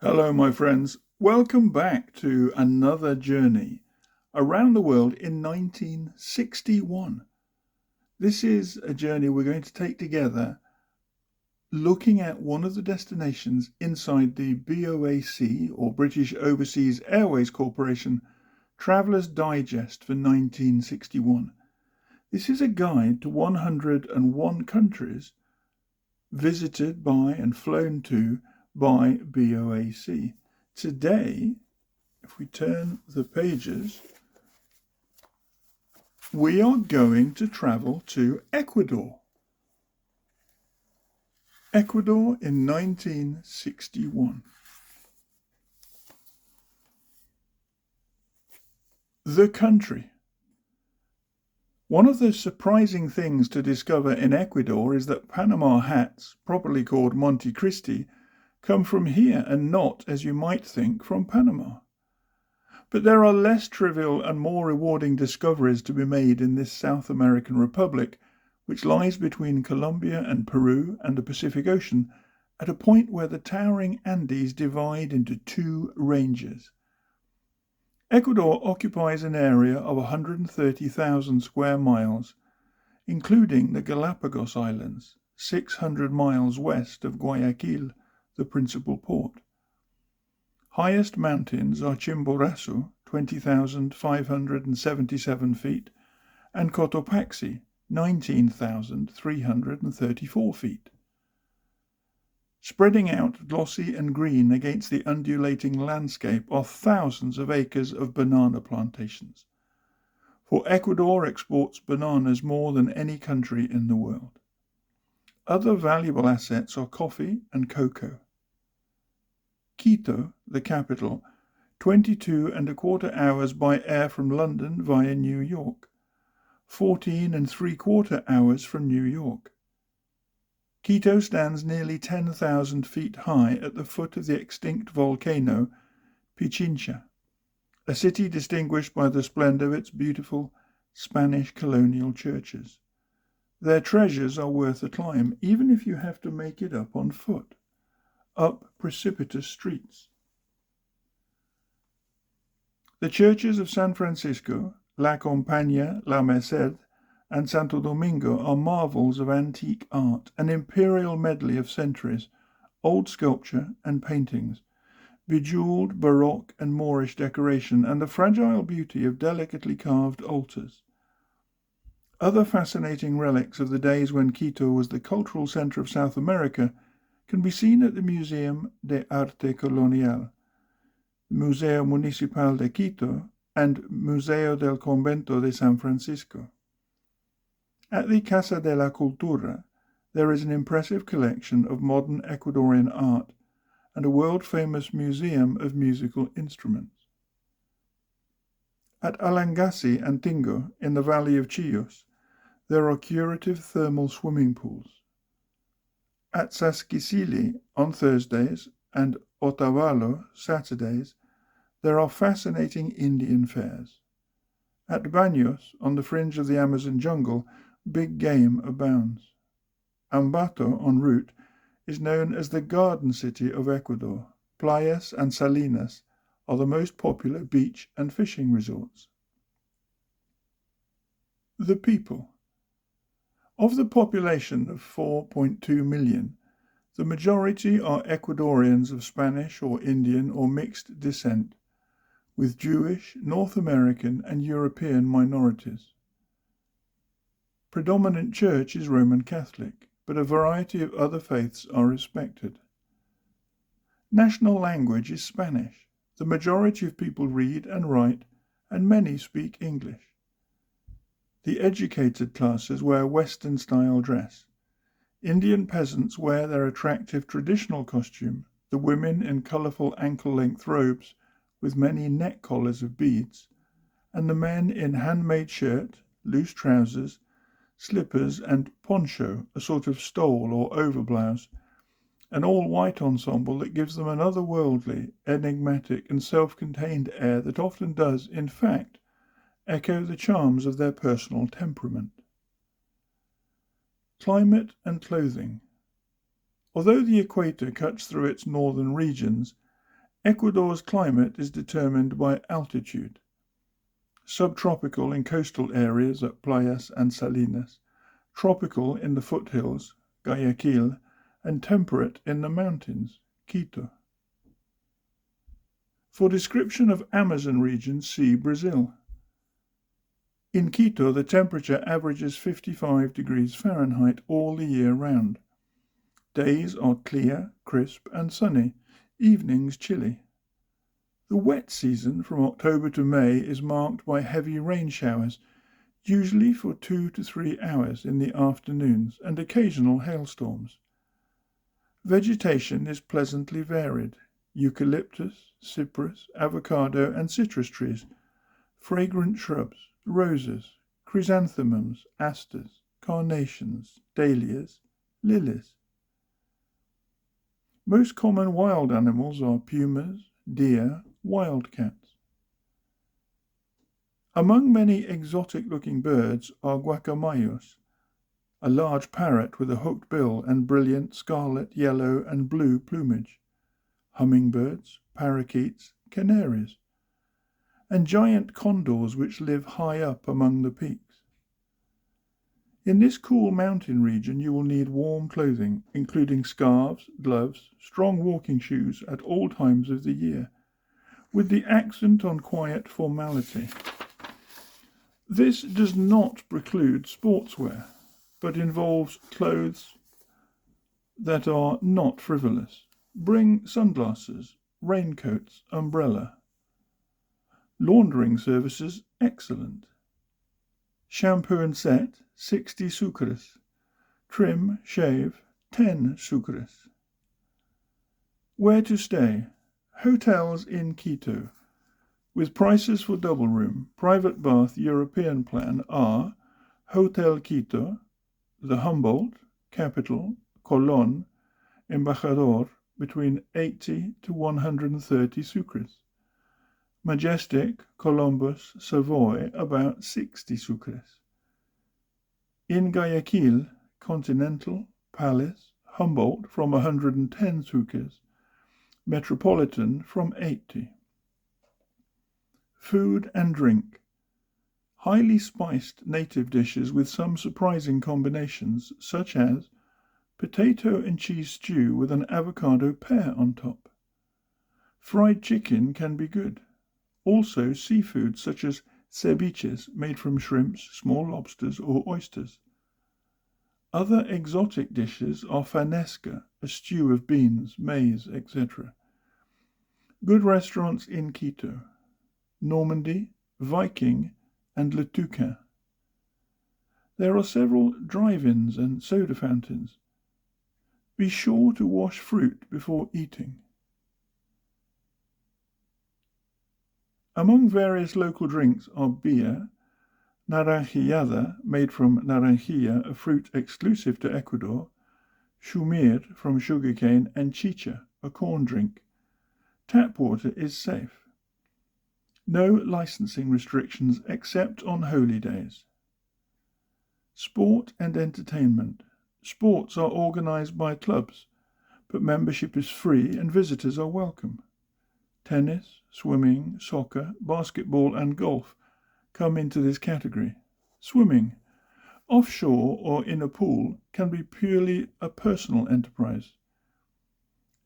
Hello, my friends. Welcome back to another journey around the world in 1961. This is a journey we're going to take together looking at one of the destinations inside the B.O.A.C or British Overseas Airways Corporation Traveller's Digest for 1961. This is a guide to 101 countries visited by and flown to by B.O.A.C. Today, if we turn the pages, we are going to travel to Ecuador. Ecuador in 1961. The country. One of the surprising things to discover in Ecuador is that Panama hats, properly called Monte Cristi, come from here and not, as you might think, from Panama. But there are less trivial and more rewarding discoveries to be made in this South American republic, which lies between Colombia and Peru and the Pacific Ocean, at a point where the towering Andes divide into two ranges. Ecuador occupies an area of 130,000 square miles, including the Galapagos Islands, 600 miles west of Guayaquil, the principal port. Highest mountains are Chimborazo, 20,577 feet, and Cotopaxi, 19,334 feet. Spreading out glossy and green against the undulating landscape are thousands of acres of banana plantations, for Ecuador exports bananas more than any country in the world. Other valuable assets are coffee and cocoa. Quito, the capital, 22 1/4 hours by air from London via New York, 14 3/4 hours from New York. Quito stands nearly 10,000 feet high at the foot of the extinct volcano Pichincha, a city distinguished by the splendor of its beautiful Spanish colonial churches. Their treasures are worth a climb, even if you have to make it up on foot, up precipitous streets. The churches of San Francisco, La Compañía, La Merced, and Santo Domingo are marvels of antique art, an imperial medley of centuries, old sculpture and paintings, bejeweled Baroque and Moorish decoration, and the fragile beauty of delicately carved altars. Other fascinating relics of the days when Quito was the cultural center of South America can be seen at the Museum de Arte Colonial, Museo Municipal de Quito, and Museo del Convento de San Francisco. At the Casa de la Cultura, there is an impressive collection of modern Ecuadorian art and a world-famous museum of musical instruments. At Alangasi and Tingo, in the valley of Chillos, there are curative thermal swimming pools. At Sasquicili on Thursdays and Otavalo Saturdays, there are fascinating Indian fairs. At Baños, on the fringe of the Amazon jungle, big game abounds. Ambato, en route, is known as the Garden City of Ecuador. Playas and Salinas are the most popular beach and fishing resorts. The people. Of the population of 4.2 million, the majority are Ecuadorians of Spanish or Indian or mixed descent, with Jewish, North American, and European minorities. Predominant church is Roman Catholic, but a variety of other faiths are respected. National language is Spanish. The majority of people read and write, and many speak English. The educated classes wear Western-style dress. Indian peasants wear their attractive traditional costume, the women in colorful ankle-length robes with many neck collars of beads, and the men in handmade shirt, loose trousers, slippers, and poncho, a sort of stole or overblouse, an all-white ensemble that gives them an otherworldly, enigmatic, and self-contained air that often does, in fact, echo the charms of their personal temperament. Climate and clothing. Although the equator cuts through its northern regions, Ecuador's climate is determined by altitude. Subtropical in coastal areas at Playas and Salinas, tropical in the foothills, Guayaquil, and temperate in the mountains, Quito. For description of Amazon region, see Brazil. In Quito, the temperature averages 55 degrees Fahrenheit all the year round. Days are clear, crisp, and sunny, evenings chilly. The wet season from October to May is marked by heavy rain showers, usually for 2 to 3 hours in the afternoons, and occasional hailstorms. Vegetation is pleasantly varied: eucalyptus, cypress, avocado, and citrus trees, fragrant shrubs, roses, chrysanthemums, asters, carnations, dahlias, lilies. Most common wild animals are pumas, deer, wildcats. Among many exotic-looking birds are guacamayos, a large parrot with a hooked bill and brilliant scarlet, yellow, and blue plumage, hummingbirds, parakeets, canaries, and giant condors which live high up among the peaks. In this cool mountain region you will need warm clothing, including scarves, gloves, strong walking shoes at all times of the year, with the accent on quiet formality. This does not preclude sportswear, but involves clothes that are not frivolous. Bring sunglasses, raincoats, umbrella. Laundering services excellent. Shampoo and set, 60 sucres. Trim, shave, 10 sucres. Where to stay? Hotels in Quito, with prices for double room, private bath European plan are Hotel Quito, the Humboldt, Capital, Colón, Embajador, between 80 to 130 sucres. Majestic, Columbus, Savoy, about 60 sucres. In Guayaquil, Continental, Palace, Humboldt from 110 sucres. Metropolitan from 80. Food and drink. Highly spiced native dishes with some surprising combinations, such as potato and cheese stew with an avocado pear on top. Fried chicken can be good. Also seafood such as ceviches made from shrimps, small lobsters, or oysters. Other exotic dishes are fanesca, a stew of beans, maize, etc. Good restaurants in Quito: Normandy, Viking, and Le Toucan. There are several drive-ins and soda fountains. Be sure to wash fruit before eating. Among various local drinks are beer, naranjillada, made from naranjilla, a fruit exclusive to Ecuador, shumir, from sugarcane, and chicha, a corn drink. Tap water is safe. No licensing restrictions except on holy days. Sport and entertainment. Sports are organized by clubs, but membership is free and visitors are welcome. Tennis, swimming, soccer, basketball, and golf come into this category. Swimming, offshore or in a pool, can be purely a personal enterprise.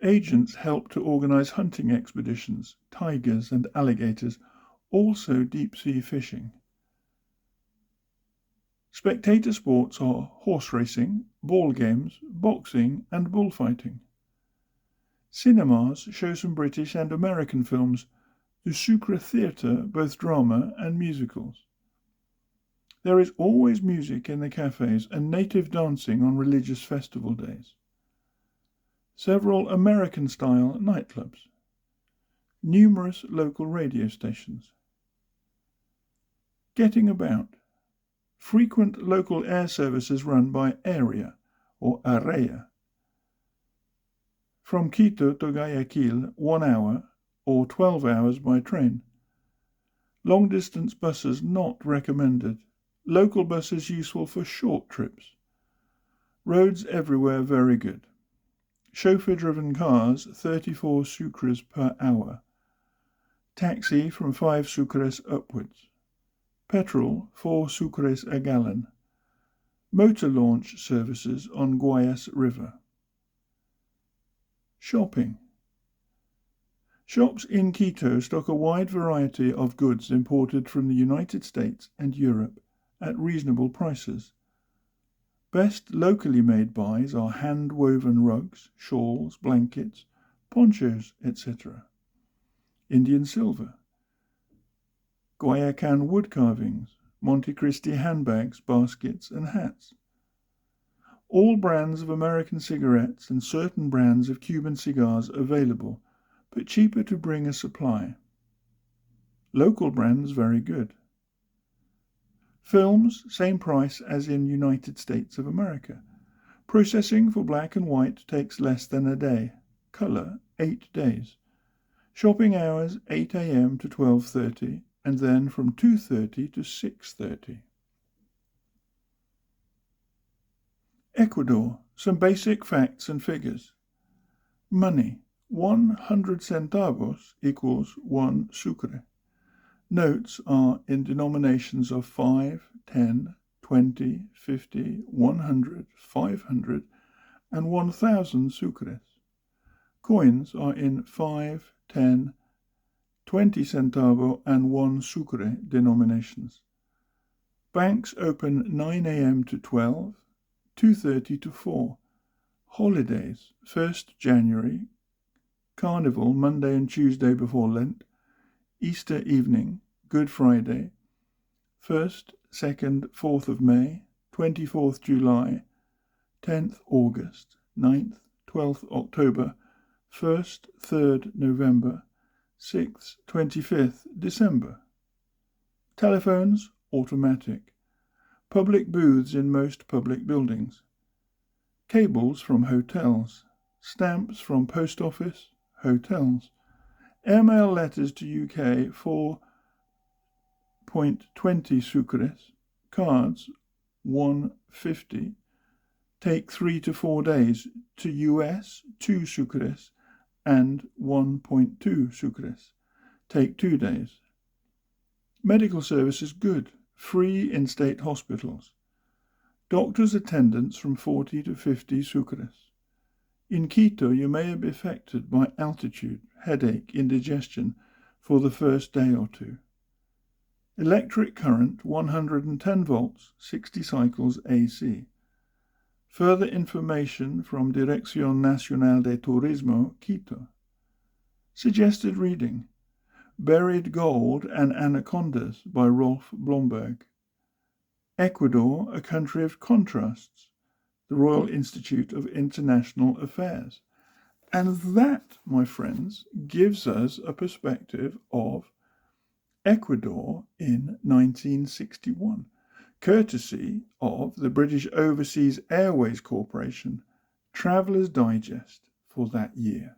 Agents help to organize hunting expeditions, tigers and alligators, also deep-sea fishing. Spectator sports are horse racing, ball games, boxing, and bullfighting. Cinemas show some British and American films, the Sucre Theatre, both drama and musicals. There is always music in the cafes and native dancing on religious festival days. Several American-style nightclubs. Numerous local radio stations. Getting about. Frequent local air services run by Area or Area. From Quito to Guayaquil, 1 hour or 12 hours by train. Long-distance buses not recommended. Local buses useful for short trips. Roads everywhere very good. Chauffeur-driven cars, 34 sucres per hour. Taxi from 5 sucres upwards. Petrol, 4 sucres a gallon. Motor launch services on Guayas River. Shopping. Shops in Quito stock a wide variety of goods imported from the United States and Europe at reasonable prices. Best locally made buys are hand-woven rugs, shawls, blankets, ponchos, etc. Indian silver. Guayacan wood carvings, Monte Cristi handbags, baskets, and hats. All brands of American cigarettes and certain brands of Cuban cigars available, but cheaper to bring a supply. Local brands very good. Films, same price as in United States of America. Processing for black and white takes less than a day. Color, 8 days. Shopping hours, 8 a.m. to 12:30, and then from 2:30 to 6:30. Ecuador, some basic facts and figures. Money, 100 centavos equals 1 sucre. Notes are in denominations of 5, 10, 20, 50, 100, 500, and 1,000 sucres. Coins are in 5, 10, 20 centavo, and 1 sucre denominations. Banks open 9 a.m. to 12, 2:30 to 4. Holidays, 1st January, Carnival, Monday and Tuesday before Lent, Easter evening, Good Friday, 1st, 2nd, 4th of May, 24th July, 10th August, 9th, 12th October, 1st, 3rd November, 6th, 25th December. Telephones, automatic. Public booths in most public buildings. Cables from hotels. Stamps from post office, hotels. Airmail letters to UK, 4.20 sucres. Cards, 1.50. Take 3 to 4 days. To US, 2 sucres and 1.2 sucres. Take 2 days. Medical services good. Free in state hospitals. Doctor's attendance from 40 to 50 sucres. In Quito, you may be affected by altitude, headache, indigestion for the first day or two. Electric current, 110 volts, 60 cycles AC. Further information from Dirección Nacional de Turismo, Quito. Suggested reading: Buried Gold and Anacondas by Rolf Blomberg. Ecuador, a Country of Contrasts, the Royal Institute of International Affairs. And that, my friends, gives us a perspective of Ecuador in 1961, courtesy of the British Overseas Airways Corporation, Traveller's Digest for that year.